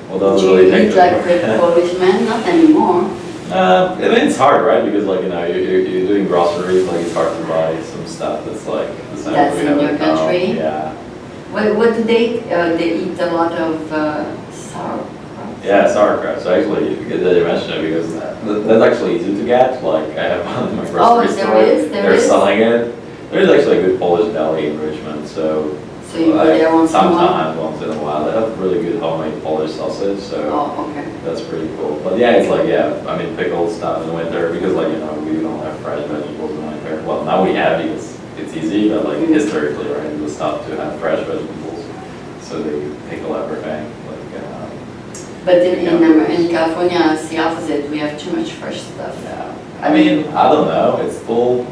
what does Do really you take eat like the Polish man? Not anymore. I mean, it's hard, right? Because like you're doing groceries, like it's hard to buy some stuff that's like the same That's we in have your at home. country? Yeah. What do they eat a lot of sauerkraut. Yeah, sauerkraut. So actually, good that you mentioned it because that's actually easy to get. Like I have one in my grocery there store. is? There They're is? selling it. There's actually a good Polish deli in Richmond, so. So you go there once in a while? Sometimes, once in a while. They have really good homemade Polish sausage, so Oh, okay. that's pretty cool. But yeah, it's like, I mean, pickled stuff in winter because like, we don't have fresh vegetables in winter. Well, now we have because it's easy, but like historically, right, it was tough to have fresh vegetables. So they pickle everything. But in California, it's the opposite. We have too much fresh stuff. Yeah. I mean, I don't know. It's still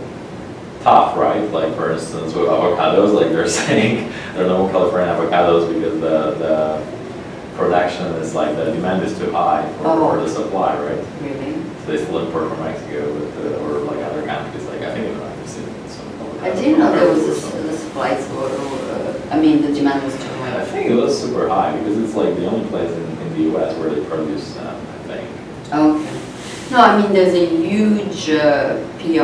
tough, right? Like for instance, with avocados, like they're saying there are no California avocados because the production is like the demand is too high for the supply, right? Really? So they still import from Mexico, or like other countries. Like I think in I've seen some. I didn't know there was the supply, I mean, the demand was too I high. think it was super high because it's like the only place in the U.S. where they produce them, I think. Okay. No, I mean, there's a huge PR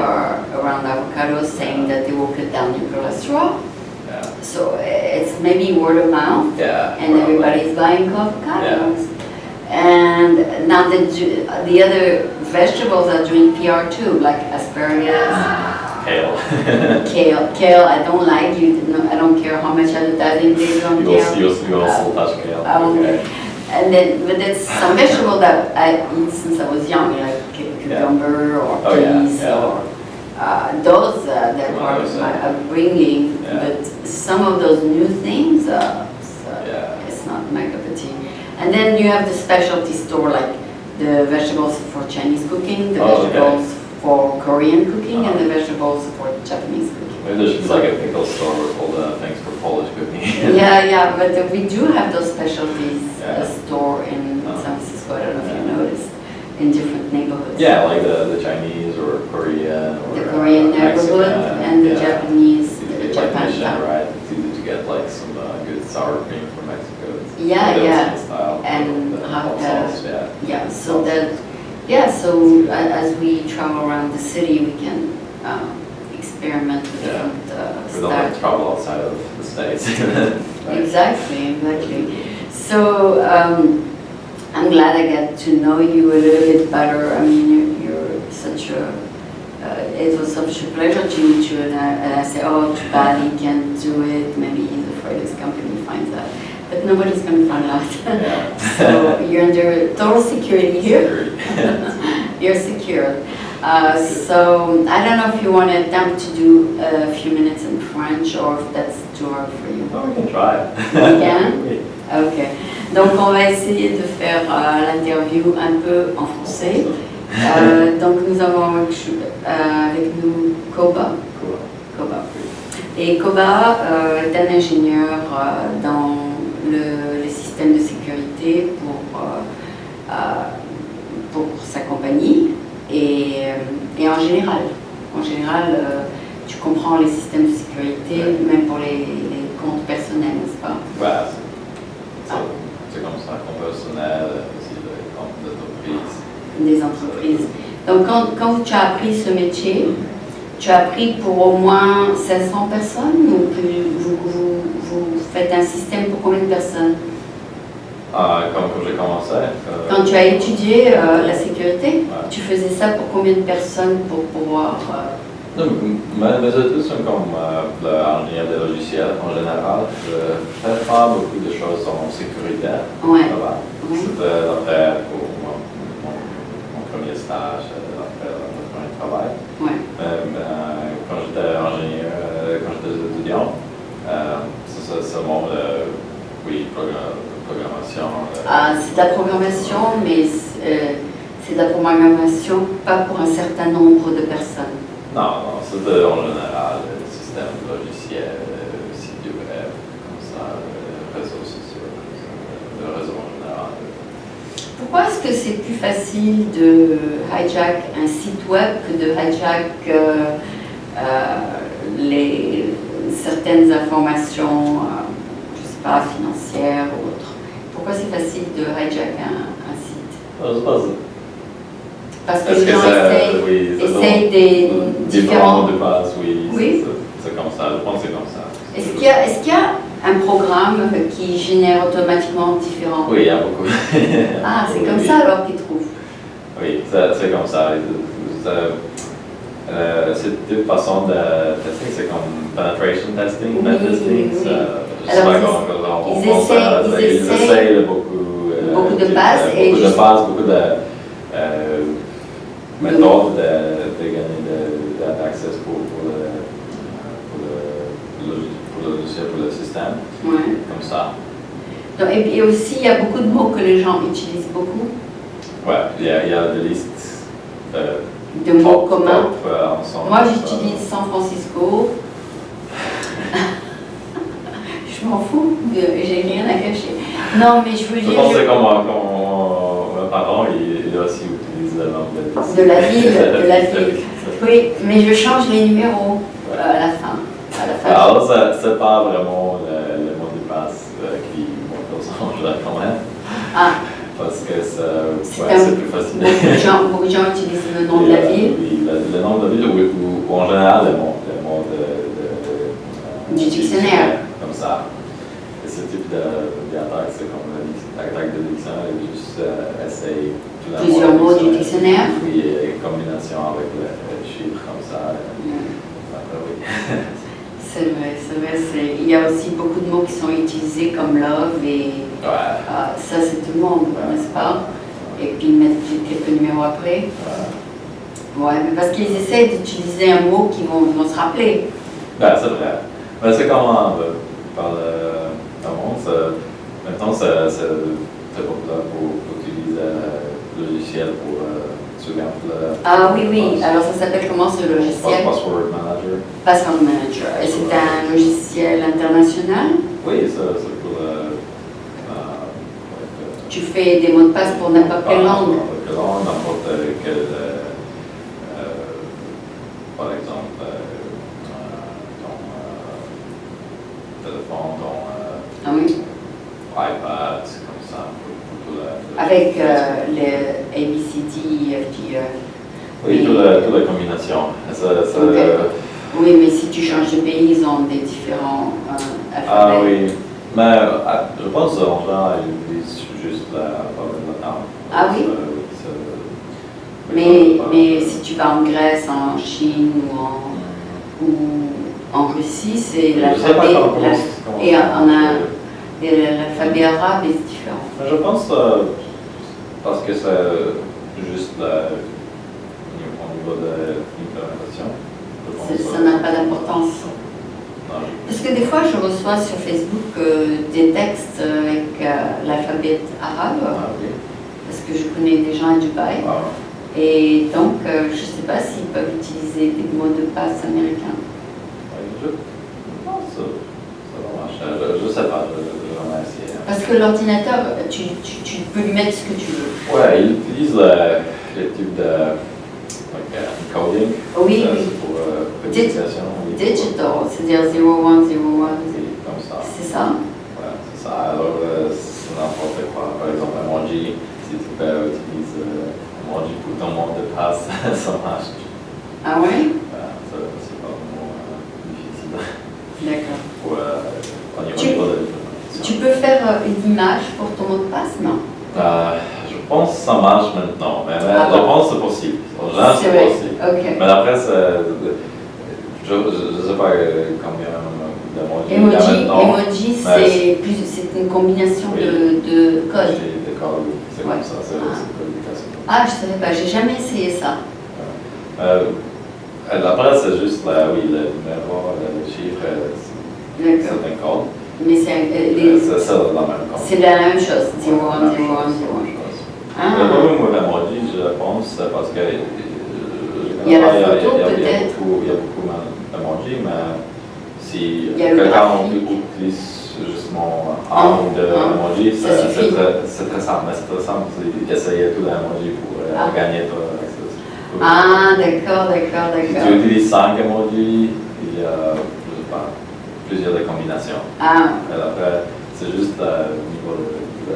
around avocados saying that they will cut down your cholesterol. Yeah. So it's maybe word of mouth. Yeah. And probably. everybody's buying avocados. And now the other vegetables are doing PR too, like asparagus. Kale. Kale, I don't like you. I don't care how much advertising they do on kale. You will still touch kale. Okay. And then, but there's some vegetable that I eat since I was young, like cucumber or peas or those that are part of my upbringing. Yeah. But some of those new things, it's not my cup of tea. And then you have the specialty store like the vegetables for Chinese cooking, the Oh, okay. vegetables for Korean cooking, and the vegetables for Japanese cooking. Maybe there should be like a pickle store with all the things for Polish cooking. Yeah, but we do have those specialties store in Oh. San Francisco. I don't know if you noticed, in different neighborhoods. Yeah, like the Chinese or Korean or The Korean neighborhood Mexican, and the yeah. Japanese, It's the like Japan Mission, town. right? It's easy to get like some good sour cream from Mexico. It's Yeah, Middle yeah. Eastern style. And The hot hot sauce, yeah. Yeah, so as we travel around the city, we can experiment with Yeah. different We don't have to styles. travel outside of the States. Right. Exactly. So I'm glad I got to know you a little bit better. I mean, you're such a, it was such a pleasure to meet you, and I say, oh, too bad he can't do it. Maybe he's afraid his company finds out. But nobody's going to find out. Yeah. So you're under total security here. Security. You're secure. So I don't know if you want to attempt to do a few minutes in French or if that's too hard for you. Oh, we can try. We can? Oui. Ok. Donc on va essayer de faire l'interview un peu en français. Donc nous avons avec nous Kuba. Kuba. Et Kuba est un ingénieur dans les systèmes de sécurité pour sa compagnie et en général. En général, tu comprends les systèmes de sécurité, même pour les comptes personnels, n'est-ce pas? Ouais, c'est comme ça, compte personnel, aussi les comptes d'entreprise. Des entreprises. Donc quand tu as appris ce métier, tu as appris pour au moins 500 personnes ou vous faites un système pour combien de personnes? Quand j'ai commencé. Quand tu as étudié la sécurité, Ouais. tu faisais ça pour combien de personnes pour pouvoir... Donc, mes études sont comme l'ingénieur des logiciels en général. Je fais pas beaucoup de choses en sécurité. Ouais. Voilà. Ouais. C'était après pour mon premier stage, après mon premier travail. Ouais. Quand j'étais ingénieur, quand j'étais étudiant, c'est seulement programmation. C'est de la programmation, mais c'est de la programmation pas pour un certain nombre de personnes. Non, c'était en général le système logiciel, site web, comme ça, réseaux sociaux, le réseau en général. Pourquoi est-ce que c'est plus facile de hijack un site web que de hijack certaines informations, je ne sais pas, financières ou autres? Pourquoi c'est facile de hijack un site? Parce que les gens essayent des différents mots de passe, oui. Oui. C'est comme ça, je pense que c'est comme ça. Est-ce qu'il y a un programme qui génère automatiquement différents? Oui, il y a beaucoup. Ah, c'est comme ça alors qu'ils trouvent. Oui, c'est comme ça. Cette deux façons de tester, c'est comme penetration testing, net testing. Alors, ils essayent beaucoup de passes et beaucoup de méthodes de gagner d'accès pour le logiciel, pour le système, Ouais. comme ça. Donc, et aussi, il y a beaucoup de mots que les gens utilisent beaucoup, Ouais, il y a des listes de mots communs. ensemble. Moi, j'utilise San Francisco. Je m'en fous, j'ai rien à cacher. Non, mais je veux Je dire... pense que c'est comme mes parents, ils aussi utilisent le nom De la ville. Oui, mais je change les numéros à la fin. Alors, c'est pas vraiment le mot de passe qui change quand même. Ah, Parce que c'est plus facile. beaucoup de gens utilisent le nom de la ville. Oui, le nom de la ville ou en général le mot Du dictionnaire. Comme ça. Et ce type d'attaque, c'est comme l'attaque de dictionnaire, juste essayer Plusieurs mots du dictionnaire. Oui, et combination avec les chiffres comme ça. Après, oui. C'est vrai. Il y a aussi beaucoup de mots qui sont utilisés comme love et ça c'est tout le monde, n'est-ce pas? Et puis mettre quelques numéros après. Ouais, mais parce qu'ils essaient d'utiliser un mot qu'ils vont se rappeler. Ben, c'est vrai. Mais c'est comment par le monde, maintenant c'est populaire pour utiliser le logiciel Ah oui, oui. Alors ça s'appelle comment ce logiciel? Password Manager. Password Manager. Et c'est un logiciel international? Oui, c'est pour Tu fais des mots de passe pour n'importe quelle langue? N'importe quelle langue, n'importe quel, par exemple, ton téléphone, ton Ah oui. iPad, comme ça, pour tout Avec les ABCD, EFG. Oui, toute la combinaison. Ok. Oui, mais si tu changes de pays, ils ont des différents alphabets. Ah oui, mais je pense en général, ils utilisent juste l'alphabet latin. Ah oui? Mais si tu vas en Grèce, en Chine ou en Russie, c'est l'alphabet. Et l'alphabet arabe est différent. Je pense parce que c'est juste au niveau de l'implémentation. Ça n'a pas d'importance. Non. Parce que des fois, je reçois sur Facebook des textes avec l'alphabet arabe, Ah, oui. parce que je connais des gens à Dubaï. Ah. Et donc, je ne sais pas s'ils peuvent utiliser des mots de passe américains. Non, ça va marcher. Je ne sais pas, je vais jamais essayer. Parce que l'ordinateur, tu peux lui mettre ce que tu veux. Ouais, il utilise les types de coding. Oui, Ça, oui. c'est pour communication. Digital, c'est-à-dire 0101. Oui, comme ça. C'est ça? Ouais, c'est ça. Alors, c'est n'importe quoi. Par exemple, emoji, si tu peux utiliser emoji pour ton mot de passe, ça marche. Ah oui? C'est pas vraiment difficile. D'accord. Au niveau de l'implémentation. Tu peux faire une image pour ton mot de passe, non? Je pense que ça marche maintenant, mais je pense que c'est possible. C'est vrai. Possible. Ok. Mais après, je ne sais pas combien d'emojis il y a maintenant. Emoji, c'est une combinaison Oui. de codes. De codes, c'est Ouais. comme ça, c'est communication. Ah, je ne savais pas, j'ai jamais essayé ça. Après, c'est juste le numéro, le chiffre, D'accord. c'est un code. Mais c'est C'est la même code. c'est la même chose, 0101. Ah. Le problème avec l'emoji, je pense, c'est parce que Il y a la photo, peut-être. Il y a beaucoup d'emojis, mais si Il y a le quelqu'un graphique. utilise justement un ou deux emojis, Ça suffit. c'est très simple. Mais c'est très simple d'essayer tous les emojis pour gagner ton accès. Ah, d'accord. Si tu utilises 5 emojis, il y a, je sais pas, plusieurs combinations. Ah. Et après, c'est juste au niveau de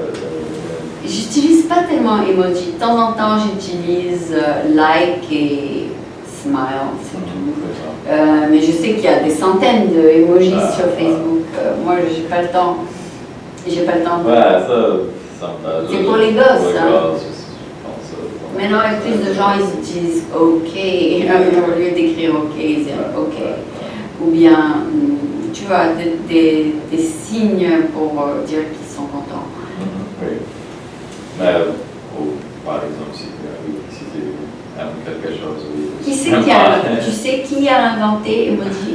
J'utilise pas tellement emoji. De temps en temps, j'utilise like et smile, c'est tout. Mais je sais qu'il y a des centaines de emojis sur Facebook. Moi, j'ai pas le temps. J'ai pas le temps. Ouais, ça me C'est pour les gosses, je hein. pense. Maintenant, avec plus de gens, ils utilisent OK. Au lieu d'écrire OK, ils disent OK. Ou bien, tu vois, des signes pour dire qu'ils sont contents. Oui. Mais, par exemple, si tu aimes quelque chose, oui. Tu sais qui a inventé emoji?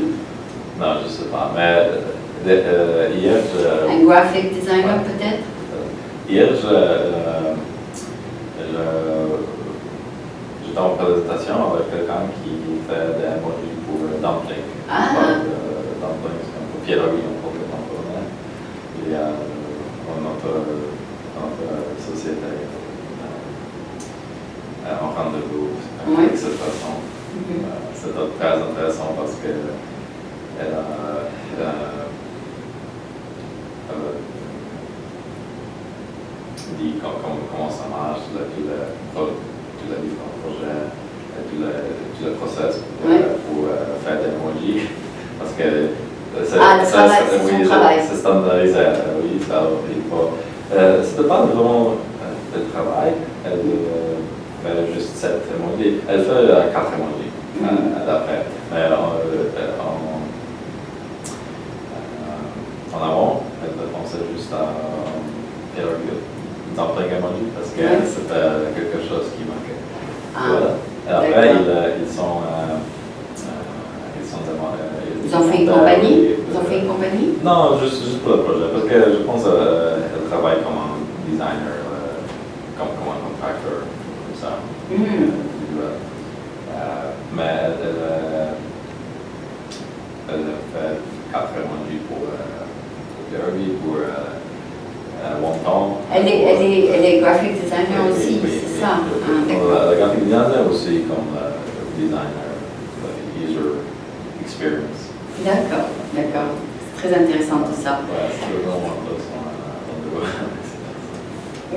Non, je ne sais pas. Mais hier, Un graphic designer peut-être? Hier, j'étais en présentation avec quelqu'un qui fait des emojis pour dumpling. Ah. Dumpling, c'est un peu pierogi en fait, il y a notre société en rendez-vous avec cette façon. C'était très intéressant parce qu'elle a dit comment ça marche, tous les différents projets, tous les process pour faire des emojis. Parce que c'est standardisé, oui, ça, il faut. C'était pas vraiment le travail, elle fait juste 7 emojis, elle fait 4 emojis d'après. Mais en avant, elle pensait juste à dumpling emoji parce que c'était quelque chose qui manquait. Voilà. Et après, Ils ont fait une compagnie? Ils ont fait une compagnie? Non, juste pour le projet, parce que je pense qu'elle travaille comme un designer, comme un contractor, comme ça. mais elle a fait 4 mois de vie pour Derby, pour Wonton. Elle est graphic designer aussi, Oui, c'est oui, ça. oui. Ah, d'accord. La graphic designer aussi comme designer, user experience. D'accord, d'accord. C'est très intéressant tout ça. Ouais, c'est vraiment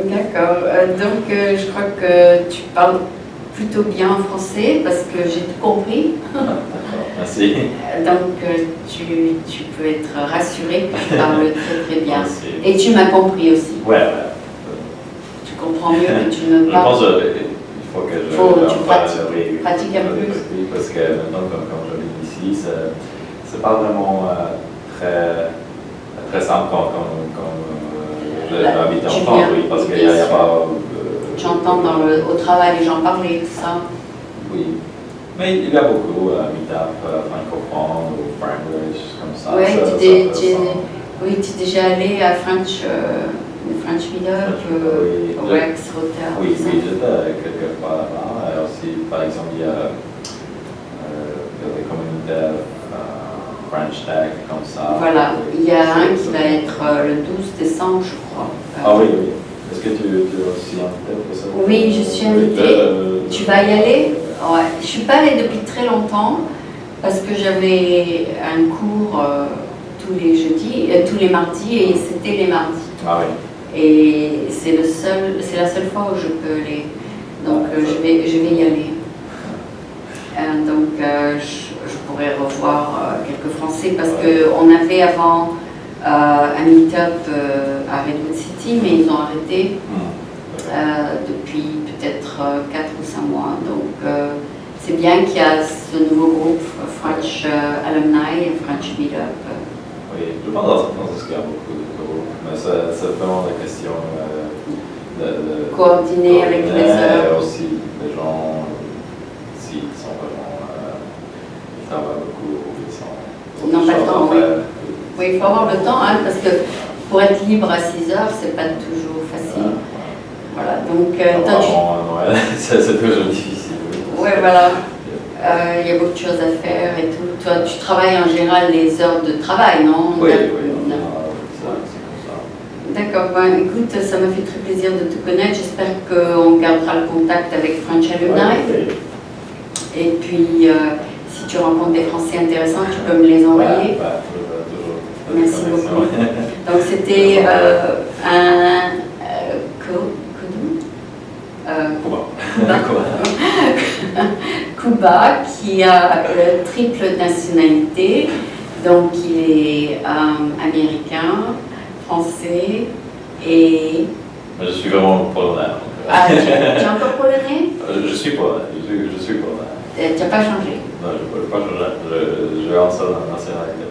D'accord. Donc, je crois que tu parles plutôt bien français parce que j'ai tout compris. Merci. Donc, tu peux être rassuré que tu parles très très bien. Merci. Et tu m'as compris aussi. Ouais. Tu comprends mieux que tu me Je parles. pense qu'il faut que je Tu pratiques pratiques un peu plus. Oui, parce que maintenant, quand j'habite ici, c'est pas vraiment très simple quand j'habite en France, oui, parce qu'il n'y a pas. J'entends au travail les gens parler, tout ça. Oui, mais il y a beaucoup meet-up francophone ou French, comme ça. Ouais, ça tu es ressemble. déjà allé à French Meetup, Oui, au Rex Hotel. Oui, tout ça. j'étais quelque part là-bas. Et aussi, par exemple, il y a des communautés French Tech comme ça. Voilà, il y a un qui va être le 12 décembre, je crois. Ah oui. Est-ce que tu es aussi invité pour ça? Oui, je suis invitée. Tu vas y aller? Ouais. Je ne suis pas allée depuis très longtemps parce que j'avais un cours tous les jeudis, tous les mardis et c'était les mardis. Ah oui. Et c'est la seule fois où je peux aller. Donc je vais y aller. Donc je pourrais revoir quelques Français parce qu'on avait avant un meet-up à Redwood City, mais ils ont arrêté depuis peut-être 4 ou 5 mois. Donc c'est bien qu'il y a ce nouveau groupe French Alumni et French Meetup. Oui, je pense dans ce qu'il y a beaucoup de groupes, mais c'est vraiment la question de coordonner avec les heures. Et aussi les gens, s'ils sont vraiment, ils travaillent beaucoup, ils sont... Ils n'ont pas le temps, oui. Oui, il faut avoir le temps, hein, parce que pour être libre à 6 heures, c'est pas toujours facile. Voilà, donc toi, Noël, c'est toujours difficile. Oui, voilà. Il y a beaucoup de choses à faire et tout. Toi, tu travailles en général les heures de travail, non? Oui, c'est comme ça. D'accord, ben, écoute, ça m'a fait très plaisir de te connaître. J'espère qu'on gardera le contact avec French Alumni. Oui. Et puis, si tu rencontres des Français intéressants, tu peux me les envoyer. Toujours. Merci beaucoup. Donc, c'était Kuba, qui a triple nationalité. Donc, il est américain, français et... Je suis vraiment polonais. Ah, tu es encore polonais? Je suis polonais. Je suis polonais. Tu n'as pas changé? Non, je ne peux pas changer. Je vais en seule nationalité.